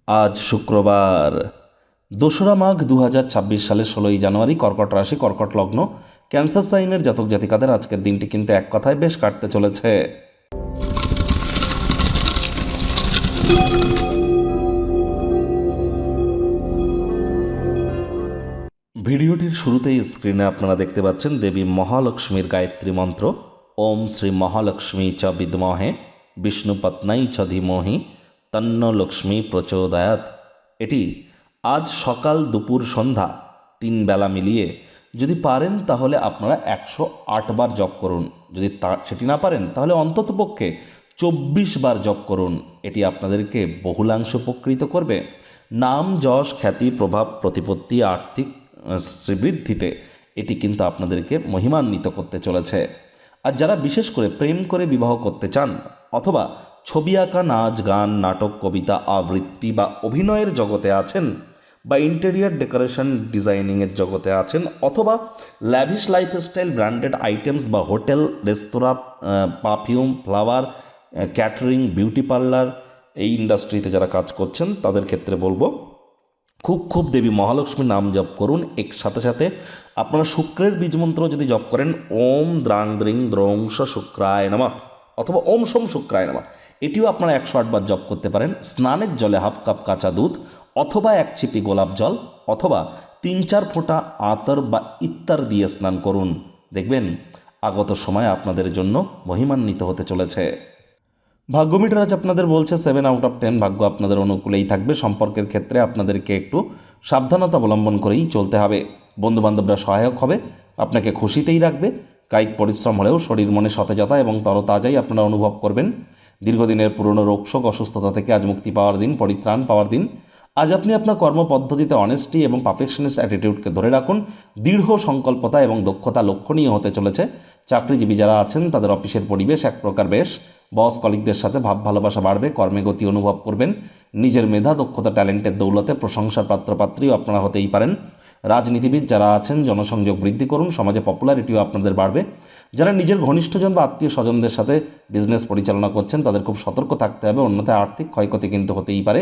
আজ শুক্রবার ২রা মাঘ ২০২৬ সালের ১৬ই জানুয়ারি। কর্কট রাশি, কর্কট লগ্ন, ক্যান্সার সাইনের জাতক জাতিকাদের আজকের দিনটি কিন্তু এক কথায় বেশ কাটতে চলেছে। ভিডিওটির শুরুতেই স্ক্রিনে আপনারা দেখতে পাচ্ছেন দেবী মহালক্ষ্মীর গায়ত্রী মন্ত্র। ওম শ্রী মহালক্ষ্মী চ বিদ্মহে বিষ্ণুপত্নাই চ ধীমহি তন্ন লক্ষ্মী প্রচোদয়াৎ। এটি আজ সকাল, দুপুর, সন্ধ্যা ৩ বেলা মিলিয়ে যদি পারেন তাহলে আপনারা ১০৮ বার জপ করুন। যদি সেটি না পারেন তাহলে অন্ততপক্ষে ২৪ বার জপ করুন। এটি আপনাদেরকে বহুলাংশ উপকৃত করবে। নাম, যশ, খ্যাতি, প্রভাব, প্রতিপত্তি, আর্থিক শ্রীবৃদ্ধিতে এটি কিন্তু আপনাদেরকে মহিমান্বিত করতে চলেছে। আর যারা বিশেষ করে প্রেম করে বিবাহ করতে চান, অথবা ছবি আঁকা, নাচ, গান, নাটক, কবিতা, আবৃত্তি বা অভিনয়ের জগতে আছেন, বা ইন্টেরিয়ার ডেকোরেশন ডিজাইনিংয়ের জগতে আছেন, অথবা ল্যাভিশ লাইফস্টাইল ব্র্যান্ডেড আইটেমস বা hotel, restaurant, perfume, flower, catering, beauty parlour, এই ইন্ডাস্ট্রিতে যারা কাজ করছেন তাদের ক্ষেত্রে বলবো খুব দেবী মহালক্ষ্মীর নাম জপ করুন। এর সাথে সাথে আপনারা শুক্রের বীজমন্ত্র যদি জপ করেন, ওম দ্রাং দ্রিং দ্রংশ শুক্রায় নমঃ অথবা ওম সোম শুক্রায় নমঃ, এটিও আপনারা ১০৮ বার জপ করতে পারেন। স্নানের জলে হাফ কাপ কাঁচা দুধ অথবা ১ ছিপি গোলাপ জল অথবা ৩-৪ ফোঁটা আতর বা ইত্তার দিয়ে স্নান করুন। দেখবেন আগত সময় আপনাদের জন্য মহিমান্বিত হতে চলেছে। ভাগ্য মিটার আজ আপনাদের বলছে 7/10। ভাগ্য আপনাদের অনুকূলেই থাকবে। সম্পর্কের ক্ষেত্রে আপনাদেরকে একটু সাবধানতা অবলম্বন করেই চলতে হবে। বন্ধুবান্ধবরা সহায়ক হবে, আপনাকে খুশিতেই রাখবে। কায়িক পরিশ্রম হলেও শরীর মনে সতেজতা এবং তরতাজাই আপনারা অনুভব করবেন। দীর্ঘদিনের পুরনো রোগশোক, অসুস্থতা থেকে আজ মুক্তি পাওয়ার দিন, পরিত্রাণ পাওয়ার দিন। আজ আপনি আপনার কর্মপদ্ধতিতে অনেস্টি এবং পারফেকশনিস্ট অ্যাটিটিউডকে ধরে রাখুন। দৃঢ় সংকল্পতা এবং দক্ষতা লক্ষণীয় হতে চলেছে। চাকরিজীবী যারা আছেন তাদের অফিসের পরিবেশ এক প্রকার বেশ। বস কলিগদের সাথে ভাব ভালোবাসা বাড়বে, কর্মে গতি অনুভব করবেন। নিজের মেধা, দক্ষতা, ট্যালেন্টের দৌলতে প্রশংসার পাত্রপাত্রীও আপনারা হতেই পারেন। রাজনীতিবিদ যারা আছেন জনসংযোগ বৃদ্ধি করুন, সমাজে পপুলারিটিও আপনাদের বাড়বে। যারা নিজের ঘনিষ্ঠজন বা আত্মীয় স্বজনদের সাথে বিজনেস পরিচালনা করছেন তাদের খুব সতর্ক থাকতে হবে, অন্যথায় আর্থিক ক্ষয়ক্ষতি কিন্তু হতেই পারে।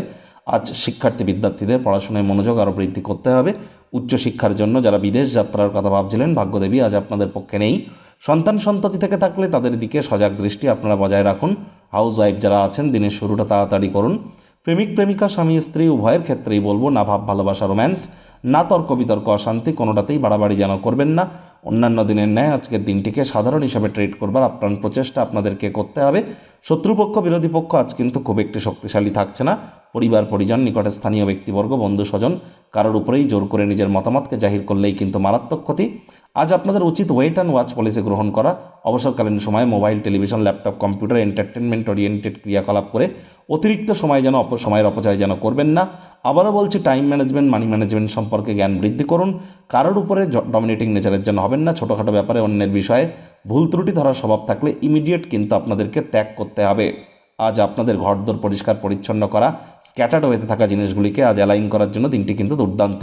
আজ শিক্ষার্থী বিদ্যার্থীদের পড়াশোনায় মনোযোগ আরও বৃদ্ধি করতে হবে। উচ্চশিক্ষার জন্য যারা বিদেশ যাত্রার কথা ভাবছিলেন, ভাগ্যদেবী আজ আপনাদের পক্ষে নেই। সন্তানসন্ততি থেকে থাকলে তাদের দিকে সজাগ দৃষ্টি আপনারা বজায় রাখুন। হাউস ওয়াইফ যারা আছেন দিনের শুরুটা তাড়াতাড়ি করুন। প্রেমিক প্রেমিকা, স্বামী স্ত্রী উভয়ের ক্ষেত্রেই বলবো না ভাব ভালোবাসা, রোম্যান্স, না তর্ক বিতর্ক, অশান্তি, কোনোটাতেই বাড়াবাড়ি যেন করবেন না। অন্যান্য দিনের ন্যায় আজকের দিনটিকে সাধারণ হিসাবে ট্রিট করবার আপ্রাণ প্রচেষ্টা আপনাদেরকে করতে হবে। শত্রুপক্ষ, বিরোধী পক্ষ আজ কিন্তু খুব একটি শক্তিশালী থাকছে না। পরিবার পরিজন, নিকটে স্থানীয় ব্যক্তিবর্গ, বন্ধু স্বজন কারোর উপরেই জোর করে নিজের মতামতকে জাহির করলেই কিন্তু মারাত্মক ক্ষতি। আজ আপনাদের উচিত ওয়েট অ্যান্ড ওয়াচ পলিসি গ্রহণ করা। অবসরকালীন সময়ে mobile, television, laptop, computer, entertainment oriented ক্রিয়াকলাপ করে অতিরিক্ত সময় যেন সময়ের অপচয় যেন করবেন না। আবারও বলছি, টাইম ম্যানেজমেন্ট, মানি ম্যানেজমেন্ট সম্পর্কে জ্ঞান বৃদ্ধি করুন। কারোর উপরে ডমিনেটিং নেচারের জন্য হবেন না। ছোটোখাটো ব্যাপারে অন্যের বিষয়ে ভুল ত্রুটি ধরার স্বভাব থাকলে ইমিডিয়েট কিন্তু আপনাদেরকে ত্যাগ করতে হবে। আজ আপনাদের ঘরদোর পরিষ্কার পরিচ্ছন্ন করা, স্ক্যাটার্ড হয়ে থাকা জিনিসগুলিকে আজ অ্যালাইন করার জন্য দিনটি কিন্তু দুর্দান্ত।